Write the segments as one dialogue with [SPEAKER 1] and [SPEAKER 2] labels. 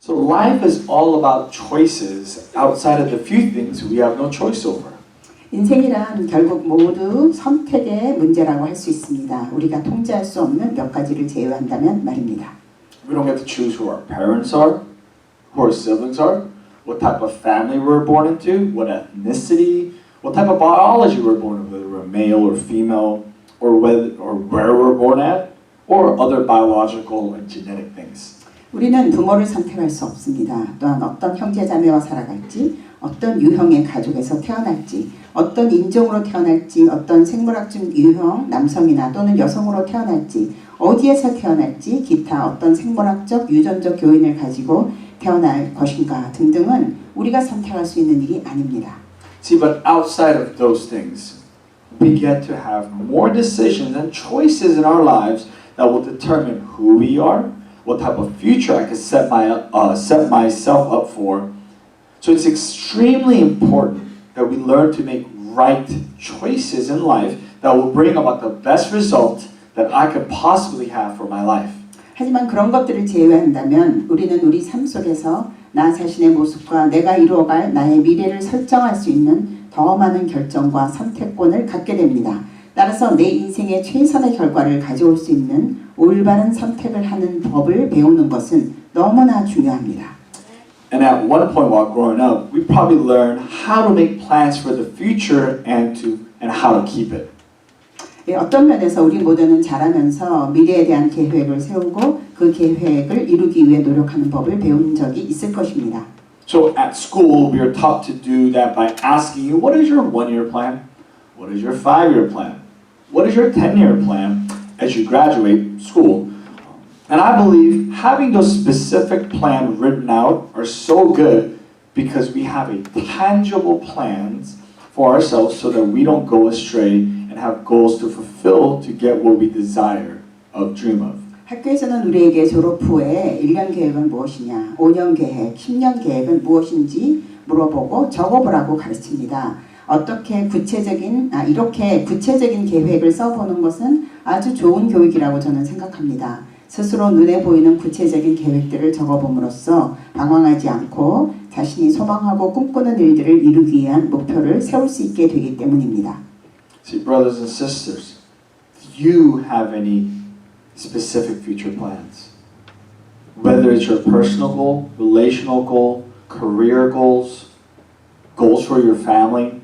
[SPEAKER 1] So life is all about choices outside of the few things we have no choice over.
[SPEAKER 2] 인생이란 결국 모두 선택의 문제라고 할 수 있습니다. 우리가 통제할 수 없는 몇 가지를 제외한다면 말입니다.
[SPEAKER 1] We don't get to choose who our parents are, who our siblings are, what type of family we're born into, what ethnicity, what type of biology we're born into, whether we're male or female, or where we're born at, or other biological and genetic things.
[SPEAKER 2] 우리는 부모를 선택할 수 없습니다. 또한 어떤 형제자매와 살아갈지, 어떤 유형의 가족에서 태어날지, 어떤 인종으로 태어날지, 어떤 생물학적 유형 남성이나 또는 여성으로 태어날지, 어디에서 태어날지, 기타 어떤 생물학적 유전적 요인을 가지고 태어날 것인가 등등은 우리가 선택할 수 있는 일이 아닙니다.
[SPEAKER 1] See, but outside of those things, we get to have more decisions and choices in our lives that will determine who we are, what type of future I can set myself up for. So it's extremely important that we learn to make right choices in life that will bring about the best result that I could possibly have for my life.
[SPEAKER 2] 하지만 그런 것들을 제외한다면 우리는 우리 삶 속에서 나 자신의 모습과 내가 이루어갈 나의 미래를 설정할 수 있는 더 많은 결정과 선택권을 갖게 됩니다. 따라서 내 인생의 최선의 결과를 가져올 수 있는 올바른 선택을 하는 법을 배우는 것은 너무나 중요합니다.
[SPEAKER 1] And at one point while growing up, we probably learned how to make plans for the future and how to keep it.
[SPEAKER 2] 어떤 면에서 우리 모두는 자라면서 미래에 대한 계획을 세우고 그 계획을 이루기 위해 노력하는 법을 배운 적이 있을 것입니다.
[SPEAKER 1] So at school, we are taught to do that by asking you, what is your 1-year plan? What is your 5-year plan? What is your 10-year plan as you graduate school? And I believe having those specific plans written out are so good because we have a tangible plans for ourselves so that we don't go astray and have goals to fulfill to get what we desire or dream of.
[SPEAKER 2] 학교에서는 우리에게 졸업 후에 1년 계획은 무엇이냐, 5년 계획, 10년 계획은 무엇인지 물어보고 적어보라고 가르칩니다. 이렇게 구체적인 계획을 써보는 것은 아주 좋은 교육이라고 저는 생각합니다. 스스로 눈에 보이는 구체적인 계획들을 적어봄으로써 방황하지 않고 자신이 소망하고 꿈꾸는 일들을 이루기 위한 목표를 세울 수 있게 되기 때문입니다.
[SPEAKER 1] See, brothers and sisters, do you have any specific future plans? Whether it's your personal goal, relational goal, career goals, goals for your family,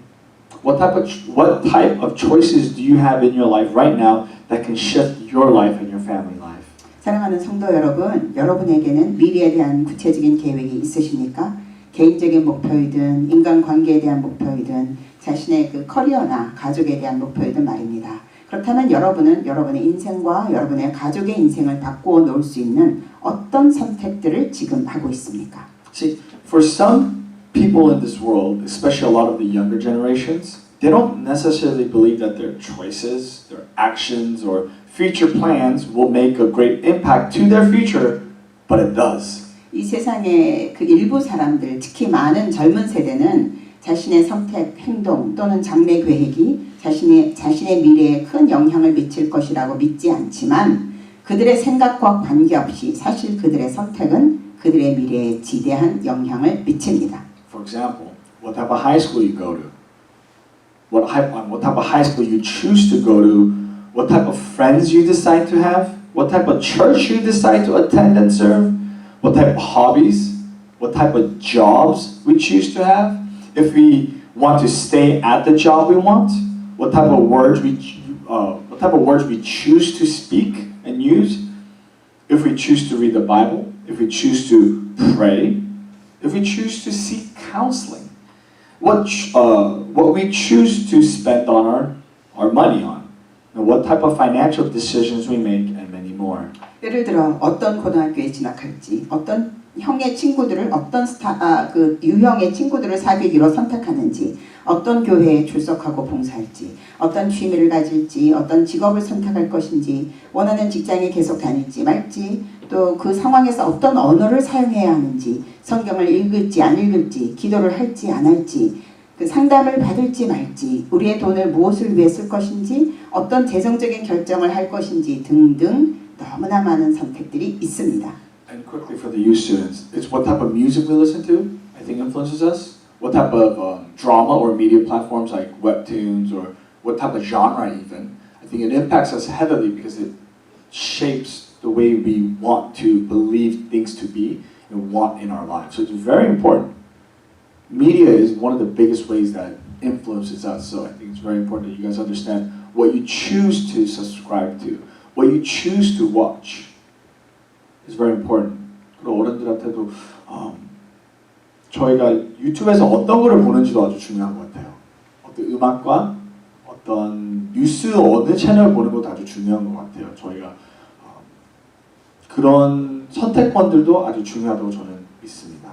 [SPEAKER 1] what type of choices do you have in your life right now that can shift your life and your family life?
[SPEAKER 2] 사랑하는 성도 여러분, 여러분에게는 미래에 대한 구체적인 계획이 있으십니까? 개인적인 목표이든 인간관계에 대한 목표이든 자신의 그 커리어나 가족에 대한 목표이든 말입니다. 그렇다면 여러분은 여러분의 인생과 여러분의 가족의 인생을 바꾸어 놓을 수 있는 어떤 선택들을 지금 하고 있습니까?
[SPEAKER 1] See, for some people in this world, especially a lot of the younger generations, they don't necessarily believe that their choices, their actions, or future plans will make a great impact to their future, but it does.
[SPEAKER 2] 이 세상의 그 일부 사람들, 특히 많은 젊은 세대는 자신의 선택, 행동 또는 장래 계획이 자신의 미래에 큰 영향을 미칠 것이라고 믿지 않지만 그들의 생각과 관계없이 사실 그들의 선택은 그들의 미래에 지대한 영향을 미칩니다.
[SPEAKER 1] For example, what type of high school you go to, what type of high school you choose to go to, what type of friends you decide to have, what type of church you decide to attend and serve, what type of hobbies, what type of jobs we choose to have, if we want to stay at the job we want, what type of words we choose to speak and use, if we choose to read the Bible, if we choose to pray, if we choose to seek counseling, what we choose to spend on our money on, and what type of financial decisions we make, and many more.
[SPEAKER 2] 예를 들어 어떤 고등학교에 진학할지, 어떤 형의 친구들을 유형의 친구들을 사귀기로 선택하는지, 어떤 교회에 출석하고 봉사할지, 어떤 취미를 가질지, 어떤 직업을 선택할 것인지, 원하는 직장에 계속 다닐지 말지, 또 그 상황에서 어떤 언어를 사용해야 하는지, 성경을 읽을지 안 읽을지, 기도를 할지 안 할지, 그 상담을 받을지 말지, 우리의 돈을 무엇을 위해 쓸 것인지, 어떤 재정적인 결정을 할 것인지 등등 너무나 많은 선택들이 있습니다.
[SPEAKER 1] And quickly for the youth students, it's what type of music we listen to, I think influences us. What type of drama or media platforms like webtoons or what type of genre even. I think it impacts us heavily because it shapes the way we want to believe things to be and want in our lives. So it's very important. Media is one of the biggest ways that influences us. So I think it's very important that you guys understand what you choose to subscribe to, what you choose to watch. is very important. 그리고 어른들한테도 저희가 유튜브에서 어떤 거를 보는지도 아주 중요한 것 같아요. 어떤 음악과 어떤 뉴스 어느 채널 보는 것도 아주 중요한 것 같아요. 저희가 그런 선택권들도 아주 중요하다고 저는 믿습니다.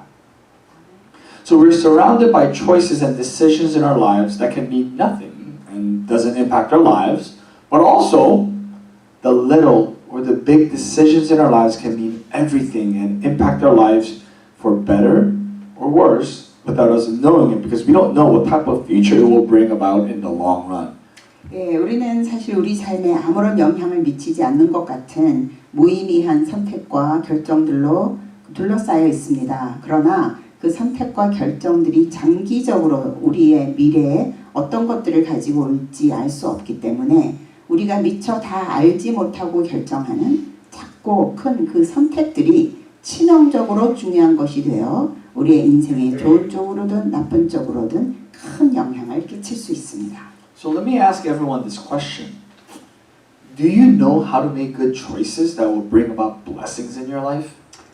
[SPEAKER 1] So we're surrounded by choices and decisions in our lives that can mean nothing and doesn't impact our lives, but also the little or the big decisions in our lives can mean everything and impact our lives for better or worse without us knowing it because we don't know what type of future it will bring about in the long run.
[SPEAKER 2] 예, 우리는 사실 우리 삶에 아무런 영향을 미치지 않는 것 같은 무의미한 선택과 결정들로 둘러싸여 있습니다. 그러나 그 선택과 결정들이 장기적으로 우리의 미래에 어떤 것들을 가지고 올지 알 수 없기 때문에 우리가 미처 다 알지 못하고 결정하는 작고 큰 그 선택들이 치명적으로 중요한 것이 되어 우리의 인생에 좋은 쪽으로든 나쁜 쪽으로든 큰 영향을 끼칠 수 있습니다.
[SPEAKER 1] So let me ask everyone this question. Do you know how to make good choices that will bring about blessings in your life?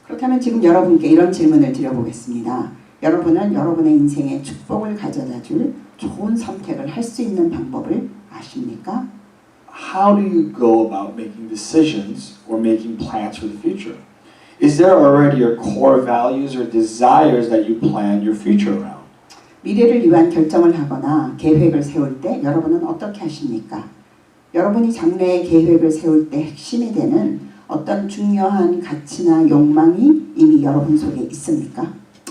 [SPEAKER 2] 그렇다면 지금 여러분께 이런 질문을 드려보겠습니다. 여러분은 여러분의 인생에 축복을 가져다 줄 좋은 선택을 할 수 있는 방법을 아십니까?
[SPEAKER 1] How do you go about making decisions or making plans for the future? Is there already your core values or desires that you plan your future around?
[SPEAKER 2] 미래를 위한 결정을 하거나 계획을 세울 때 여러분은 어떻게 하십니까? 여러분이 장래의 계획을 세울 때 핵심이 되는 어떤 중요한 가치나 욕망이 이미 여러분 속에 있습니까?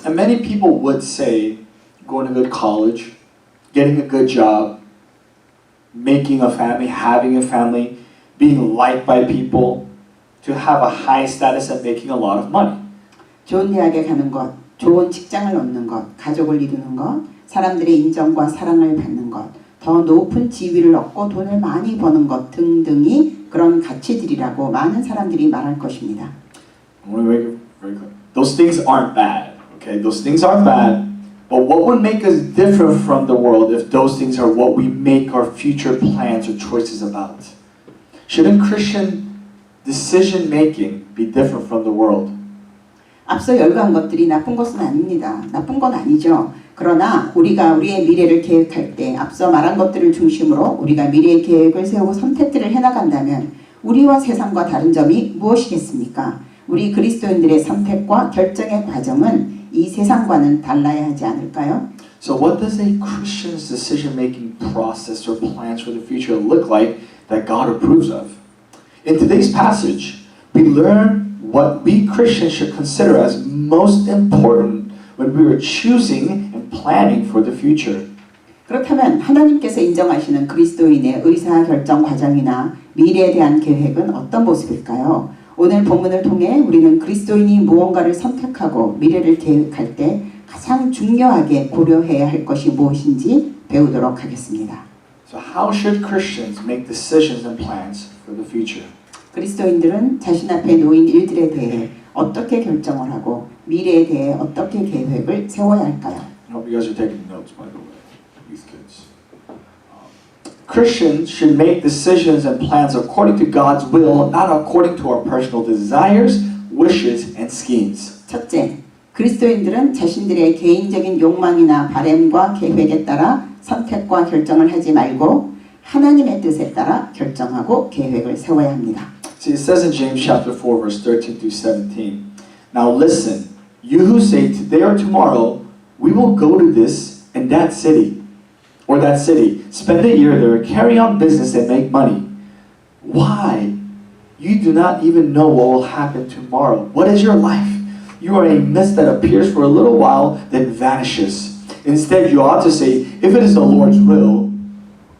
[SPEAKER 1] And many people would say going to good college, getting a good job, making a family, having a family, being liked by people, to have a high status and making a lot of money.
[SPEAKER 2] 좋은 대학에 가는 것, 좋은 직장을 얻는 것, 가족을 이루는 것, 사람들의 인정과 사랑을 받는 것, 더 높은 지위를 얻고 돈을 많이 버는 것 등등이 그런 가치들이라고 많은 사람들이 말할 것입니다.
[SPEAKER 1] I want to make it very clear. Those things aren't bad, okay? Those things aren't bad. But what would make us different from the world if those things are what we make our future plans or choices about? Shouldn't Christian decision making be different from the world?
[SPEAKER 2] 앞서 열거한 것들이 나쁜 것은 아닙니다. 나쁜 건 아니죠. 그러나 우리가 우리의 미래를 계획할 때 앞서 말한 것들을 중심으로 우리가 미래의 계획을 세우고 선택들을 해나간다면 우리와 세상과 다른 점이 무엇이겠습니까? 우리 그리스도인들의 선택과 결정의 과정은 이 세상과는 달라야 하지 않을까요?
[SPEAKER 1] So what does a Christian's decision-making process or plans for the future look like that God approves of? In today's passage, we learn what we Christians should consider as most important when we are choosing and planning for the future.
[SPEAKER 2] 그렇다면 하나님께서 인정하시는 그리스도인의 의사결정 과정이나 미래에 대한 계획은 어떤 모습일까요? 오늘 본문을 통해 우리는 그리스도인이 무언가를 선택하고 미래를 계획할 때 가장 중요하게 고려해야 할 것이 무엇인지 배우도록 하겠습니다.
[SPEAKER 1] So how should Christians make decisions and plans for the future?
[SPEAKER 2] 그리스도인들은 자신 앞에 놓인 일들에 대해 어떻게 결정을 하고 미래에 대해 어떻게 계획을 세워야 할까요?
[SPEAKER 1] I hope you guys are taking notes, by the way, these kids. Christians should make decisions and plans according to God's will, not according to our personal desires, wishes, and schemes.
[SPEAKER 2] 첫째, 그리스도인들은 자신들의 개인적인 욕망이나 바램과 계획에 따라 선택과 결정을 하지 말고 하나님의 뜻에 따라 결정하고 계획을 세워야 합니다.
[SPEAKER 1] See, it says in James chapter 4, verse 13 through 17, Now listen, you who say today or tomorrow, we will go to this and that city, or that city, spend a year there, carry on business and make money. Why? You do not even know what will happen tomorrow. What is your life? You are a mist that appears for a little while, then vanishes. Instead, you ought to say, if it is the Lord's will,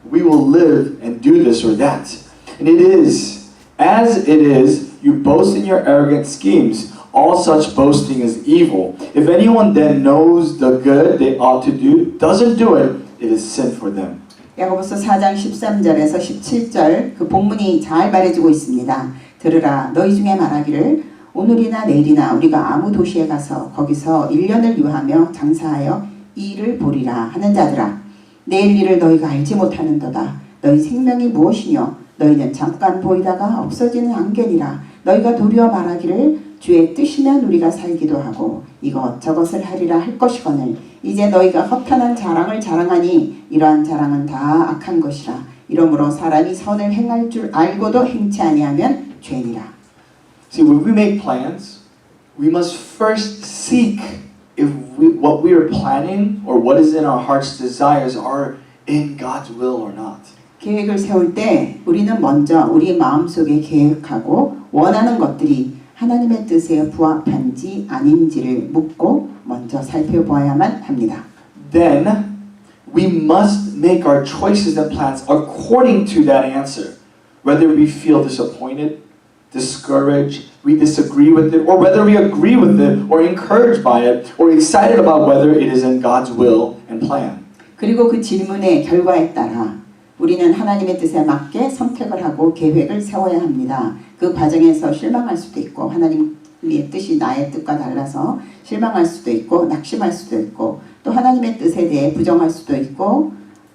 [SPEAKER 1] we will live and do this or that. And it is, as it is, you boast in your arrogant schemes. all such boasting is evil. If anyone then knows the good they ought to do, doesn't do it, it is sin for them.
[SPEAKER 2] 야고보서 4장 13절에서 17절 그 본문이 잘 말해주고 있습니다. 들으라 너희 중에 말하기를 오늘이나 내일이나 우리가 아무 도시에 가서 거기서 1년을 유하며 장사하여 이 일을 보리라 하는 자들아 내일 일을 너희가 알지 못하는도다. 너희 생명이 무엇이뇨 너희는 잠깐 보이다가 없어지는 안개니라. 너희가 도리어 말하기를 주의 뜻이면 우리가 살기도 하고 이것 저것을 하리라 할 것이거늘 이제 너희가 허탄한 자랑을 자랑하니 이러한 자랑은 다 악한 것이라. 이러므로 사람이 선을 행할 줄 알고도 행치 아니하면 죄니라.
[SPEAKER 1] See, when we make plans, we must first seek if what we are planning or what is in our heart's desires are in God's will or not.
[SPEAKER 2] 계획을 세울 때 우리는 먼저 우리 마음속에 계획하고 원하는 것들이 하나님의 뜻에 부합한지 아닌지를 묻고 먼저 살펴보아야만 합니다.
[SPEAKER 1] Then we must make our choices and plans according to that answer. Whether we feel disappointed, discouraged, we disagree with it, or whether we agree with it, or encouraged by it, or excited about whether it is in God's will and plan.
[SPEAKER 2] 그리고 그 질문의 결과에 따라 우리는 하나님의 뜻에 맞게 선택을 하고 계획을 세워야 합니다. 그 과정에서 실망할 수도 있고 하나님의 뜻이 나의 뜻과 달라서 실망할 수도 있고 낙심할 수도 있고 또 하나님의 뜻에 대해 부정할 수도 있고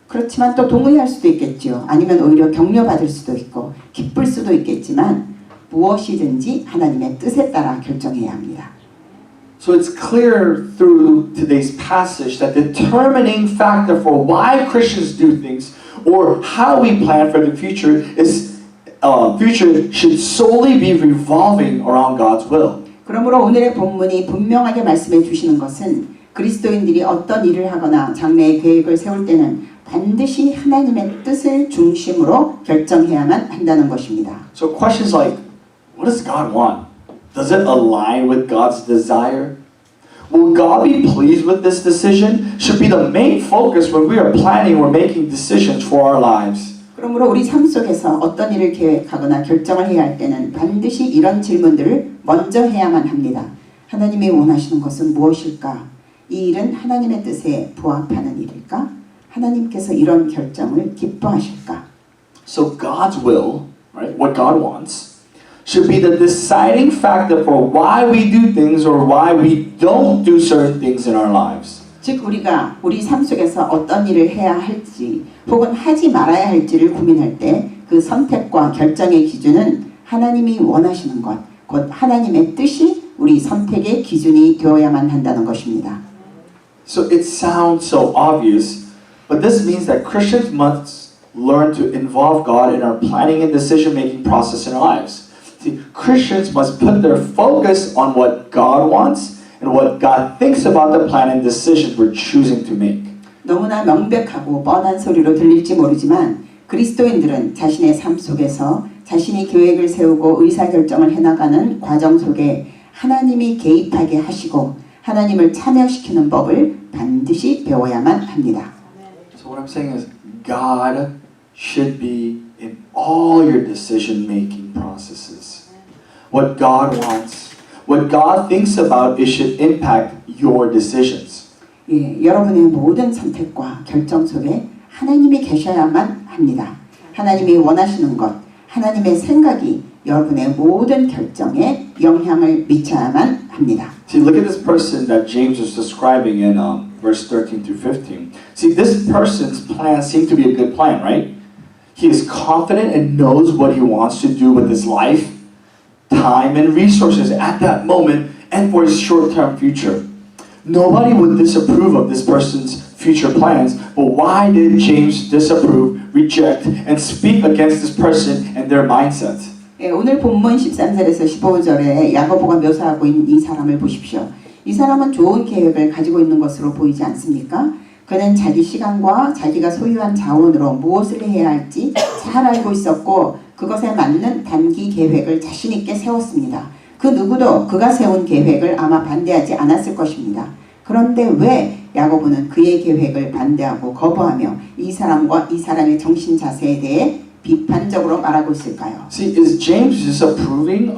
[SPEAKER 2] 그렇지만 또 동의할 수도 있겠죠. 아니면 오히려 격려받을 수도 있고 기쁠 수도 있겠지만 무엇이든지 하나님의 뜻에 따라 결정해야 합니다.
[SPEAKER 1] So it's clear through today's passage that the determining factor for why Christians do things or how we plan for the future should solely be revolving around God's will.
[SPEAKER 2] 그러므로 오늘의 본문이 분명하게 말씀해 주시는 것은 그리스도인들이 어떤 일을 하거나 장래의 계획을 세울 때는 반드시 하나님의 뜻을 중심으로 결정해야만 한다는 것입니다.
[SPEAKER 1] So questions like, what does God want? Does it align with God's desire? Will God be pleased with this decision? Should be the main focus when we are planning or making decisions for our lives.
[SPEAKER 2] 그러므로 우리 삶 속에서 어떤 일을 계획하거나 결정을 해야 할 때는 반드시 이런 질문들을 먼저 해야만 합니다. 하나님이 원하시는 것은 무엇일까? 이 일은 하나님의 뜻에 부합하는 일일까? 하나님께서 이런 결정을 기뻐하실까?
[SPEAKER 1] So God's will, right, what God wants, should be the deciding factor for why we do things or why we don't do certain things in our lives.
[SPEAKER 2] 즉 우리가 우리 삶 속에서 어떤 일을 해야 할지 혹은 하지 말아야 할지를 고민할 때 그 선택과 결정의 기준은 하나님이 원하시는 것, 곧 하나님의 뜻이 우리 선택의 기준이 되어야만 한다는 것입니다.
[SPEAKER 1] So it sounds so obvious, but this means that Christians must learn to involve God in our planning and decision-making process in our lives. See, Christians must put their focus on what God wants and what God thinks about the plan and decisions we're choosing to make.
[SPEAKER 2] 너무나 명백하고 뻔한 소리로 들릴지 모르지만 그리스도인들은 자신의 삶 속에서 자신이 계획을 세우고 의사결정을 해나가는 과정 속에 하나님이 개입하게 하시고 하나님을 참여시키는 법을 반드시 배워야만 합니다.
[SPEAKER 1] So what I'm saying is God should be in all your decision-making processes. What God wants, what God thinks about, it should impact your decisions.
[SPEAKER 2] 예, 여러분의 모든 선택과 결정 속에 하나님이 계셔야만 합니다. 하나님이 원하시는 것, 하나님의 생각이 여러분의 모든 결정에 영향을 미쳐야만 합니다.
[SPEAKER 1] See, look at this person that James was describing in verse 13 through 15. See, this person's plan seemed to be a good plan, right? He is confident and knows what he wants to do with his life, time, and resources at that moment and for his short-term future. Nobody would disapprove of this person's future plans, but why did James disapprove, reject, and speak against this person and their mindset?
[SPEAKER 2] 예, 오늘 본문 13절에서 15절에 야고보가 묘사하고 있는 이 사람을 보십시오. 이 사람은 좋은 계획을 가지고 있는 것으로 보이지 않습니까? 그는 자기 시간과 자기가 소유한 자원으로 무엇을 해야 할지 잘 알고 있었고 그것에 맞는 단기 계획을 자신 있게 세웠습니다. 그 누구도 그가 세운 계획을 아마 반대하지 않았을 것입니다. 그런데 왜 야고보는 그의 계획을 반대하고 거부하며 이 사람과 이 사람의 정신 자세에 대해 비판적으로 말하고 있을까요?
[SPEAKER 1] See, is James disapproving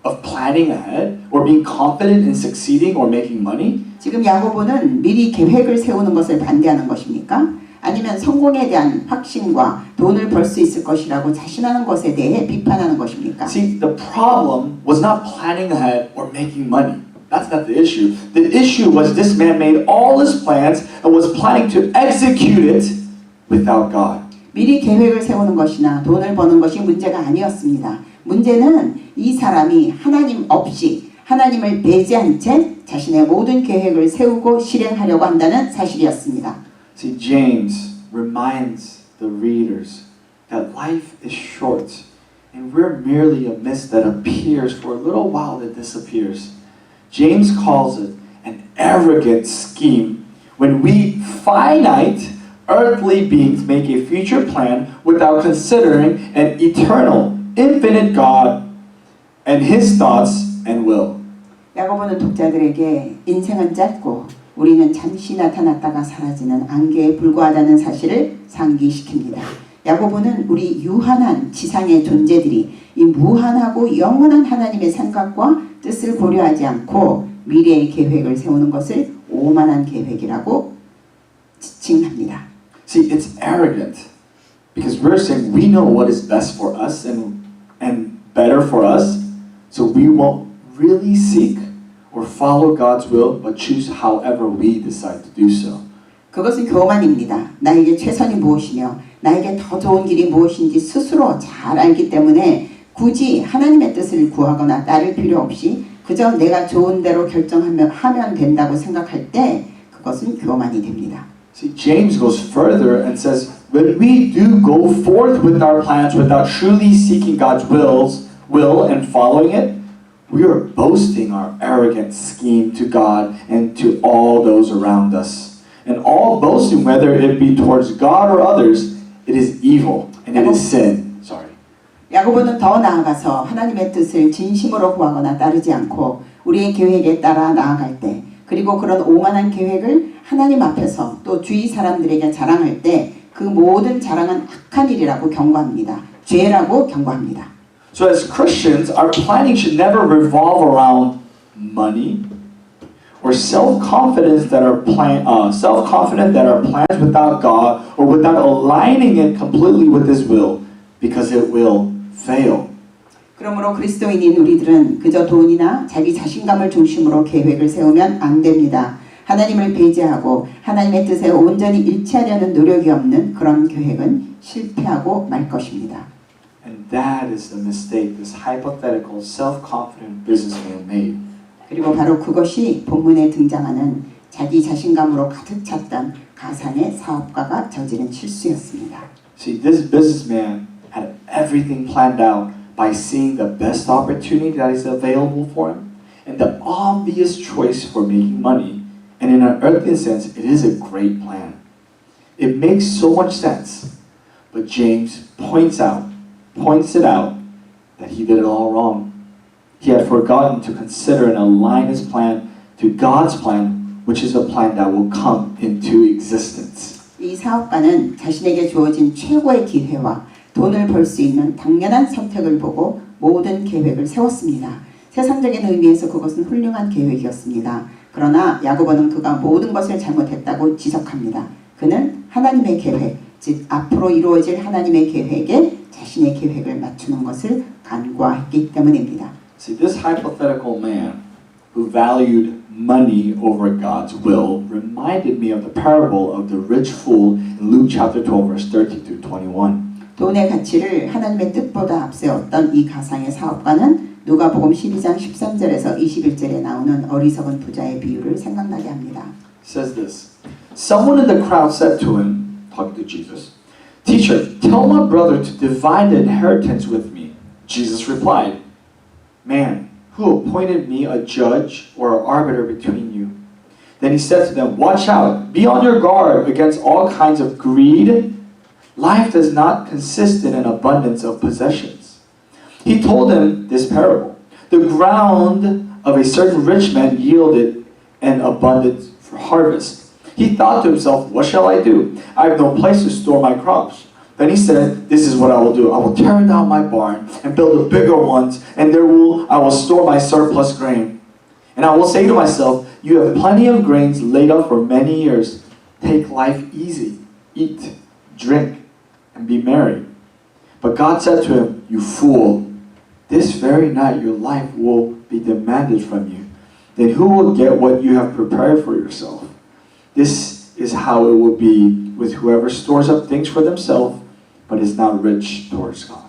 [SPEAKER 1] of planning ahead or being confident in succeeding or making money?
[SPEAKER 2] 지금 야고보는 미리 계획을 세우는 것을 반대하는 것입니까? 아니면 성공에 대한 확신과 돈을 벌 수 있을 것이라고 자신하는 것에 대해 비판하는 것입니까?
[SPEAKER 1] See, the problem was not planning ahead or making money. That's not the issue. The issue was this man made all his plans and was planning to execute it without God.
[SPEAKER 2] 미리 계획을 세우는 것이나 돈을 버는 것이 문제가 아니었습니다. 문제는 이 사람이 하나님 없이 하나님을 배제한 채 자신의 모든 계획을 세우고 실행하려고 한다는 사실이었습니다.
[SPEAKER 1] See, James reminds the readers that life is short and we're merely a mist that appears for a little while that disappears. James calls it an arrogant scheme when we finite earthly beings make a future plan without considering an eternal, infinite God and His thoughts and will.
[SPEAKER 2] 야고보는 독자들에게 인생은 짧고 우리는 잠시 나타났다가 사라지는 안개에 불과하다는 사실을 상기시킵니다. 야고보는 우리 유한한 지상의 존재들이 이 무한하고 영원한 하나님의 생각과 뜻을 고려하지 않고 미래의 계획을 세우는 것을 오만한 계획이라고 지칭합니다.
[SPEAKER 1] See, it's arrogant because we're saying we know what is best for us and better for us, so we won't really seek or follow God's will, but choose however we decide to do so.
[SPEAKER 2] 그것은 교만입니다. 나에게 최선이 무엇이며 나에게 더 좋은 길이 무엇인지 스스로 잘 알기 때문에 굳이 하나님의 뜻을 구하거나 따를 필요 없이 그저 내가 좋은 대로 결정하면 된다고 생각할 때 그것은 교만이 됩니다.
[SPEAKER 1] See, James goes further and says, when we do go forth with our plans without truly seeking God's will and following it, we are boasting our arrogant scheme to God and to all those around us. And all boasting, whether it be towards God or others, it is evil and it is sin. Sorry.
[SPEAKER 2] 야고보는 더 나아가서 하나님의 뜻을 진심으로 구하거나 따르지 않고 우리의 계획에 따라 나아갈 때 그리고 그런 오만한 계획을 하나님 앞에서 또 주위 사람들에게 자랑할 때 그 모든 자랑은 악한 일이라고 경고합니다. 죄라고 경고합니다.
[SPEAKER 1] So as Christians, our planning should never revolve around money or self-confident that our plans without God or without aligning it completely with His will, because it will fail.
[SPEAKER 2] 그러므로 그리스도인인 우리들은 그저 돈이나 자기 자신감을 중심으로 계획을 세우면 안 됩니다. 하나님을 배제하고 하나님의 뜻에 온전히 일치하려는 노력이 없는 그런 계획은 실패하고 말 것입니다.
[SPEAKER 1] And that is the mistake this hypothetical, self-confident businessman made.
[SPEAKER 2] 그리고 바로 그것이 본문에 등장하는 자기 자신감으로 가득 찼던 가상의 사업가가 저지른 실수였습니다.
[SPEAKER 1] See, this businessman had everything planned out by seeing the best opportunity that is available for him and the obvious choice for making money. And in an earthly sense, it is a great plan. It makes so much sense. But James points it out that he did it all wrong. He had forgotten to consider and align his plan to God's plan, which is a plan that will come into existence.
[SPEAKER 2] 이 사업가는 자신에게 주어진 최고의 기회와 돈을 벌 수 있는 당연한 선택을 보고 모든 계획을 세웠습니다. 세상적인 의미에서 그것은 훌륭한 계획이었습니다. 그러나 야고보는 그가 모든 것을 잘못했다고 지적합니다. 그는 하나님의 계획, 즉 앞으로 이루어질 하나님의 계획에 자신의 계획을 맞추는 것을 간과했기 때문입니다.
[SPEAKER 1] See, this hypothetical man who valued money over God's will reminded me of the parable of the rich fool in Luke chapter 12 verse 30 through 21.
[SPEAKER 2] 돈의 가치를 하나님의 뜻보다 앞세웠던 이 가상의 사업가는 누가복음 12장 13절에서 21절에 나오는 어리석은 부자의 비유를 생각나게 합니다.
[SPEAKER 1] It says this. Someone in the crowd said to him, talking to Jesus, "Teacher, tell my brother to divide the inheritance with me." Jesus replied, "Man, who appointed me a judge or an arbiter between you?" Then he said to them, "Watch out, be on your guard against all kinds of greed. Life does not consist in an abundance of possessions." He told them this parable. The ground of a certain rich man yielded an abundant harvest. He thought to himself, "What shall I do? I have no place to store my crops." Then he said, this is what I will do. I will tear down my barn and build a bigger one, and I will store my surplus grain. And I will say to myself, you have plenty of grains laid up for many years. Take life easy. Eat, drink, and be merry. But God said to him, you fool, this very night your life will be demanded from you. Then who will get what you have prepared for yourself? This is how it will be with whoever stores up things for themselves, but is not rich towards God.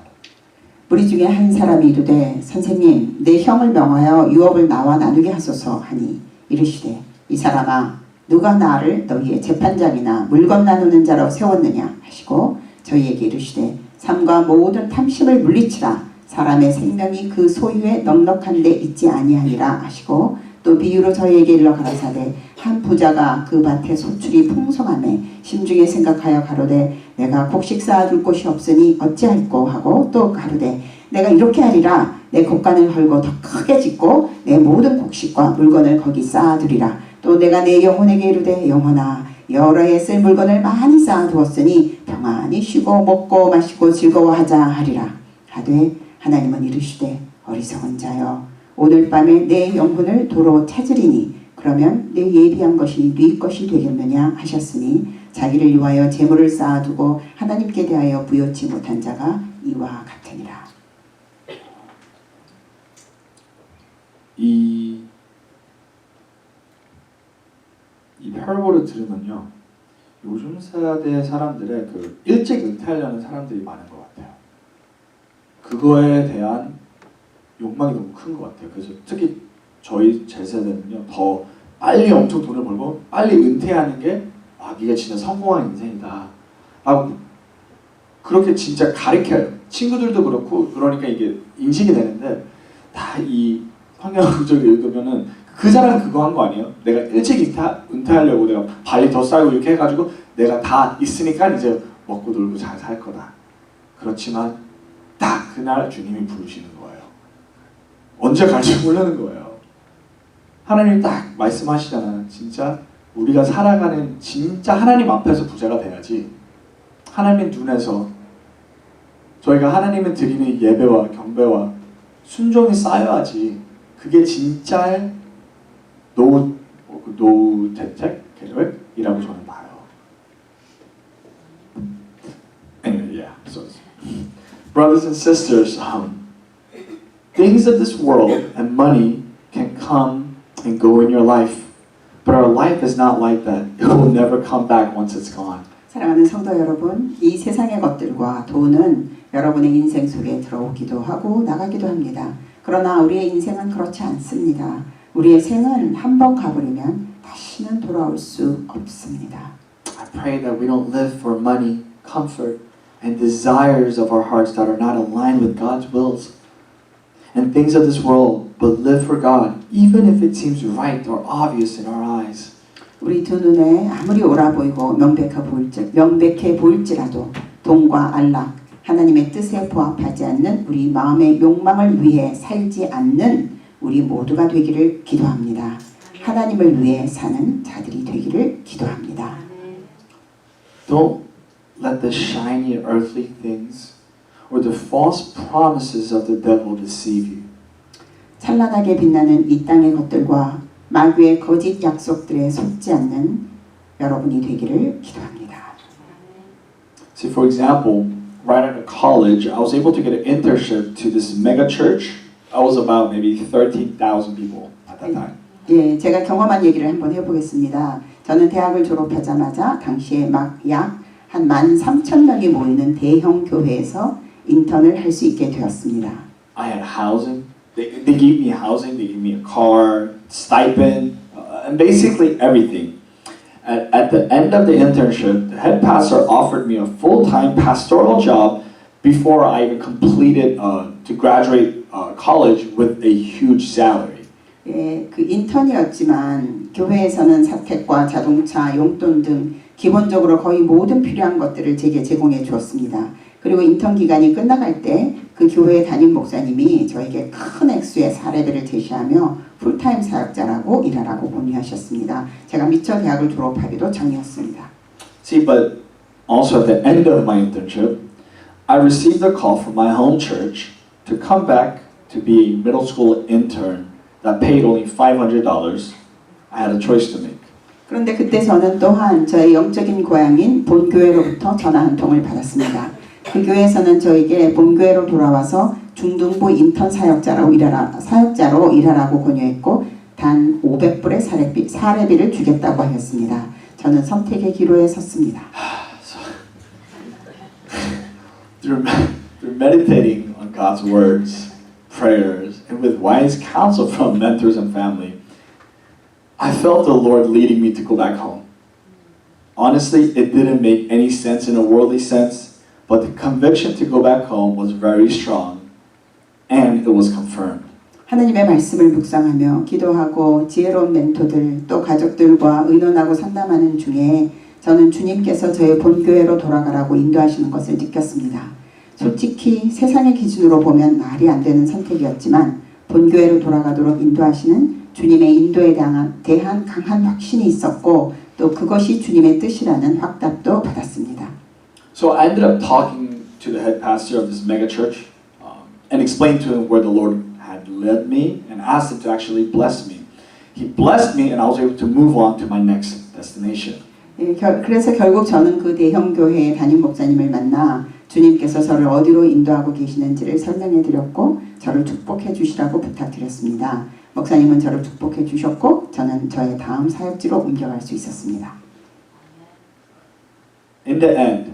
[SPEAKER 2] 우리 중에 한 사람이 이르되 선생님 내 형을 명하여 유업을 나와 나누게 하소서 하니 이르시되 이 사람아 누가 나를 너희의 재판장이나 물건 나누는 자로 세웠느냐 하시고 저희에게 이르시되 삶과 모든 탐심을 물리치라 사람의 생명이 그 소유에 넉넉한 데 있지 아니하니라 하시고 또 비유로 저희에게 일러 가라사대 한 부자가 그 밭에 소출이 풍성하매 심중에 생각하여 가로되 내가 곡식 쌓아둘 곳이 없으니 어찌할꼬 하고 또 가로되 내가 이렇게 하리라 내 곡간을 헐고 더 크게 짓고 내 모든 곡식과 물건을 거기 쌓아두리라 또 내가 내 영혼에게 이르되 영혼아 여러 해 쓸 물건을 많이 쌓아두었으니 평안히 쉬고 먹고 마시고 즐거워하자 하리라 하되 하나님은 이르시되 어리석은 자여 오늘 밤에 내 영혼을 도로 찾으리니 그러면 내 예비한 것이 네 것이 되겠느냐 하셨으니 자기를 위하여 재물을 쌓아두고 하나님께 대하여 부여치 못한 자가 이와 같으니라.
[SPEAKER 1] 이 패러볼을 들으면요, 요즘 세대 사람들의 그 일찍 은퇴하려는 사람들이 많은 것 같아요. 그거에 대한 욕망이 너무 큰 것 같아요. 그래서 특히 제 세대는요, 더 빨리 엄청 돈을 벌고 빨리 은퇴하는 게 이게 진짜 성공한 인생이다 라고 그렇게 진짜 가르쳐요. 친구들도 그렇고 그러니까 이게 인식이 되는데 다 이 성경 구절을 읽으면은 그 사람 그거 한 거 아니에요? 내가 일찍 은퇴하려고 내가 발리 더 쌓고 이렇게 해가지고 내가 다 있으니까 이제 먹고 놀고 잘 살 거다. 그렇지만 딱 그날 주님이 부르시는 거예요. 언제 갈지 모르는 거예요. 하나님이 딱 말씀하시잖아요. 진짜 우리가 살아가는 진짜 하나님 앞에서 부자가 돼야지. 하나님의 눈에서 저희가 하나님을 드리는 예배와 경배와 순종이 쌓여야지. 그게 진짜의 노후 대책 계획이라고 저는 봐요. Anyway, yeah. So, brothers and sisters, things of this world and money can come and go in your life, but our life is not like that. It will never come back once it's gone.
[SPEAKER 2] 사랑하는 성도 여러분, 이 세상의 것들과 돈은 여러분의 인생 속에 들어오기도 하고 나가기도 합니다. 그러나 우리의 인생은 그렇지 않습니다. 우리의 생은 한 번 가버리면 다시는 돌아올 수 없습니다.
[SPEAKER 1] I pray that we don't live for money, comfort, and desires of our hearts that are not aligned with God's wills and things of this world, but live for God, even if it seems right or obvious in our eyes.
[SPEAKER 2] 우리 두 눈에 아무리 옳아 보이고 명백해 보일지라도 돈과 안락, 하나님의 뜻에 부합하지 않는 우리 마음의 욕망을 위해 살지 않는 우리 모두가 되기를 기도합니다. 하나님을 위해 사는 자들이 되기를 기도합니다.
[SPEAKER 1] Don't let the shiny earthly things or the false promises of the devil deceive you.
[SPEAKER 2] 찬란하게 빛나는 이 땅의 것들과 마귀의 거짓 약속들에 속지 않는 여러분이 되기를 기도합니다.
[SPEAKER 1] See, for example, right out of college, I was able to get an internship to this mega church. I was about maybe 13,000 people at that time.
[SPEAKER 2] 예, 제가 경험한 얘기를 한번 해보겠습니다. 저는 대학을 졸업하자마자 당시에 막 약 한 13,000명이 모이는 대형 교회에서 인턴을 할 수 있게 되었습니다.
[SPEAKER 1] I had housing. They gave me housing. They gave me a car, stipend, and basically everything. At the end of the internship, the head pastor offered me a full-time pastoral job before I even completed to graduate college with a huge salary.
[SPEAKER 2] 예, 그 인턴이었지만 교회에서는 사택과 자동차, 용돈 등 기본적으로 거의 모든 필요한 것들을 제게 제공해 주었습니다. 그리고 인턴 기간이 끝나갈 때 그 교회 담임 목사님이 저에게 큰 액수의 사례들을 제시하며 풀타임 사역자라고 일하라고 권유하셨습니다. 제가 미처 대학을 졸업하기도 전이었습니다.
[SPEAKER 1] See, but also at the end of my internship, I received a call from my home church to come back to be a middle school intern that paid only $500. I had a choice to make.
[SPEAKER 2] 그런데 그때 저는 또한 저의 영적인 고향인 본교회로부터 전화 한 통을 받았습니다. 그 교회에서는 저에게 본교회로 돌아와서 중등부 인턴 사역자로 일하라고 권유했고 단 500불의 사례비를 주겠다고 하였습니다. 저는 선택의 기로에 섰습니다.
[SPEAKER 1] Through meditating on God's words, prayers, and with wise counsel from mentors and family, I felt the Lord leading me to go back home. Honestly, it didn't make any sense in a worldly sense, but the conviction to go back home was very strong, and it was confirmed.
[SPEAKER 2] 하나님의 말씀을 묵상하며 기도하고 지혜로운 멘토들 또 가족들과 의논하고 상담하는 중에 저는 주님께서 저의 본교회로 돌아가라고 인도하시는 것을 느꼈습니다. 솔직히 세상의 기준으로 보면 말이 안 되는 선택이었지만 본교회로 돌아가도록 인도하시는 주님의 인도에 대한 강한 확신이 있었고 또 그것이 주님의 뜻이라는 확답도 받았습니다.
[SPEAKER 1] So I ended up talking to the head pastor of this mega church and explained to him where the Lord had led me and asked him to actually bless me. He blessed me and I was able to move on to my next destination.
[SPEAKER 2] 그래서 결국 저는 그 대형 교회의 담임 목사님을 만나 주님께서 저를 어디로 인도하고 계시는지를 설명해 드렸고 저를 축복해 주시라고 부탁드렸습니다. 목사님은 저를 축복해 주셨고 저는 저의 다음 사역지로 옮겨갈 수 있었습니다.
[SPEAKER 1] In the end,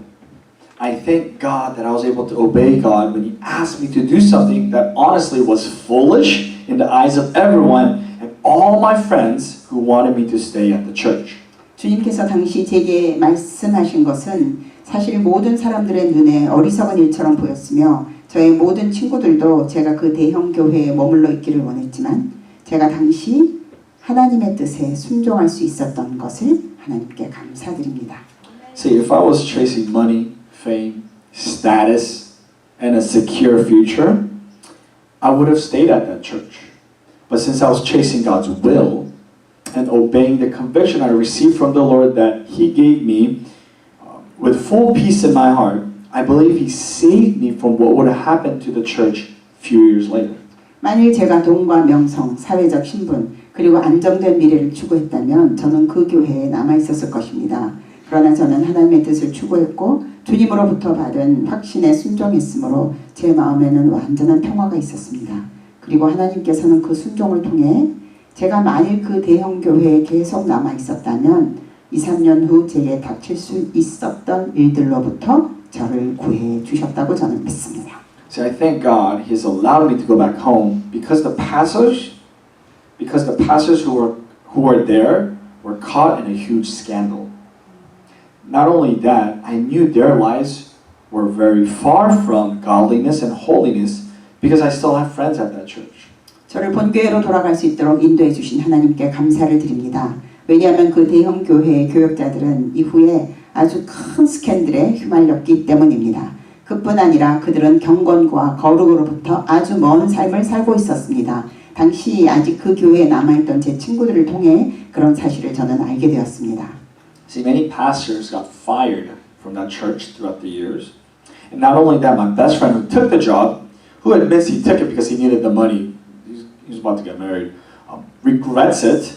[SPEAKER 1] I thank God that I was able to obey God when He asked me to do something that honestly was foolish in the eyes of everyone and all my friends who wanted me to stay at the church.
[SPEAKER 2] 주님께서 당시 제게 말씀하신 것은 사실 모든 사람들의 눈에 어리석은 일처럼 보였으며 저의 모든 친구들도 제가 그 대형 교회에 머물러 있기를 원했지만 제가 당시 하나님의 뜻에 순종할 수 있었던 것을 하나님께 감사드립니다.
[SPEAKER 1] See, if I was chasing money, fame, status, and a secure future, I would have stayed at that church. But since I was chasing God's will and obeying the conviction I received from the Lord that He gave me with full peace in my heart, I believe He saved me from what would have happened to the church a few years later.
[SPEAKER 2] 만일 제가 돈과 명성, 사회적 신분, 그리고 안정된 미래를 추구했다면 저는 그 교회에 남아 있었을 것입니다. 그러나 저는 하나님의 뜻을 추구했고 주님으로부터 받은 확신에 순종했으므로 제 마음에는 완전한 평화가 있었습니다. 그리고 하나님께서는 그 순종을 통해 제가 만일 그 대형 교회에 계속 남아 있었다면 2, 3년 후 제게 닥칠 수 있었던 일들로부터 저를 구해 주셨다고 저는 믿습니다.
[SPEAKER 1] See, I thank God He's allowed me to go back home because the pastors who were there were caught in a huge scandal. Not only that, I knew their lives were very far from godliness and holiness because I still have friends at that church.
[SPEAKER 2] 저를 본교회로 돌아갈 수 있도록 인도해 주신 하나님께 감사를 드립니다. 왜냐하면 그 대형 교회의 교역자들은 이후에 아주 큰 스캔들에 휘말렸기 때문입니다. 그뿐 아니라 그들은 경건과 거룩으로부터 아주 먼 삶을 살고 있었습니다. 당시 아직 그 교회에 남아있던 제 친구들을 통해 그런 사실을 저는 알게 되었습니다.
[SPEAKER 1] See, many pastors got fired from that church throughout the years. And not only that, my best friend who took the job, who admits he took it because he needed the money, he was about to get married, regrets it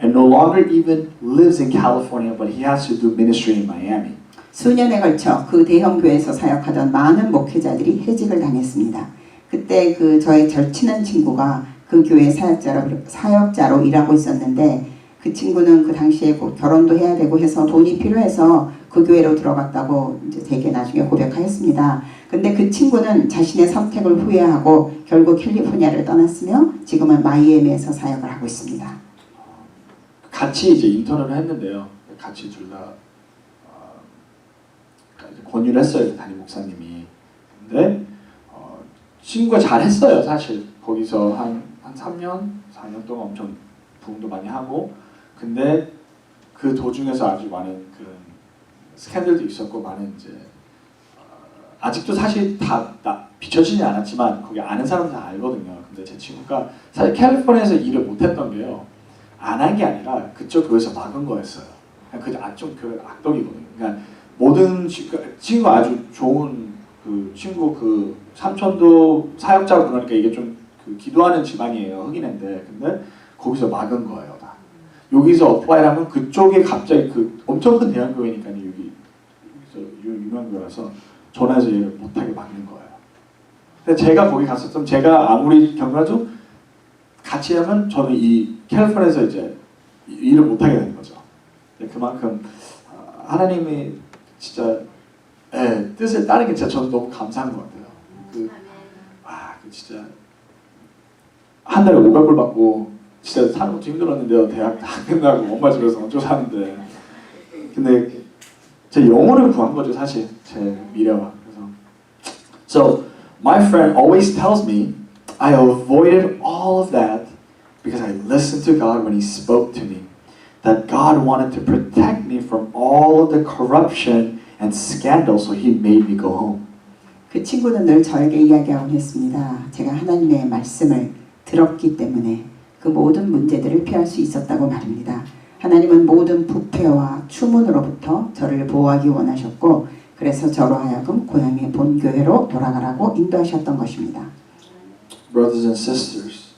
[SPEAKER 1] and no longer even lives in California, but he has to do ministry in Miami.
[SPEAKER 2] 수년에 걸쳐 그 대형 교회에서 사역하던 많은 목회자들이 해직을 당했습니다. 그때 그 저의 절친한 친구가 그 교회 사역자로 일하고 있었는데 그 친구는 그 당시에 결혼도 해야 되고 해서 돈이 필요해서 그 교회로 들어갔다고 이제 되게 나중에 고백하였습니다. 근데 그 친구는 자신의 선택을 후회하고 결국 캘리포니아를 떠났으며 지금은 마이애미에서 사역을 하고 있습니다.
[SPEAKER 1] 같이 이제 인턴을 했는데요. 같이 둘 다 권유를 했어요, 담임 목사님이. 근데 친구가 잘했어요, 사실. 거기서 한 3년, 4년 동안 엄청 부흥도 많이 하고. 근데 그 도중에서 아주 많은 그 스캔들도 있었고 많은 이제 아직도 사실 다 비춰지지 않았지만 거기 아는 사람들 다 알거든요. 근데 제 친구가 사실 캘리포니아에서 일을 못했던 게요. 안 한 게 아니라 그쪽 교회에서 막은 거였어요. 그 좀 교회 악덕이거든요. 그러니까 모든 친구 아주 좋은 그 친구 그 삼촌도 사역자고 그러니까 이게 좀 그 기도하는 집안이에요. 흑인인데 근데 거기서 막은 거예요. 다. 여기서 어플라이하면 그쪽에 갑자기 그 엄청 큰 대형교회니까 여기서 유명한 교회라서 전화해서 얘를 못하게 막는 거예요. 근데 제가 거기 갔었으면 제가 아무리 경건해도 같이 하면 저는 이 캘리포니아에서 이제 일을 못하게 되는 거죠. 그만큼 하나님이 진짜 뜻을 따르는 게 진짜 저는 너무 감사한 것 같아요. 진짜 한 달에 500불 받고 진짜 사는 것도 힘들었는데요. 대학 다 끝나고 엄마 집에서 얹혀 사는데 근데 제 영혼을 구한 거죠 사실 제 미래와. 그래서 So my friend always tells me I avoided all of that because I listened to God when He spoke to me. That God wanted to protect me from all of the corruption and scandal, so He made me go home.
[SPEAKER 2] 그 친구는 늘 저에게 이야기하곤 했습니다. 제가 하나님의 말씀을 들었기 때문에 그 모든 문제들을 피할 수 있었다고 말입니다. 하나님은 모든 부패와 추문으로부터 저를 보호하기 원하셨고 그래서 저로 하여금 고향의 본교회로 돌아가라고 인도하셨던 것입니다.
[SPEAKER 1] Brothers and sisters,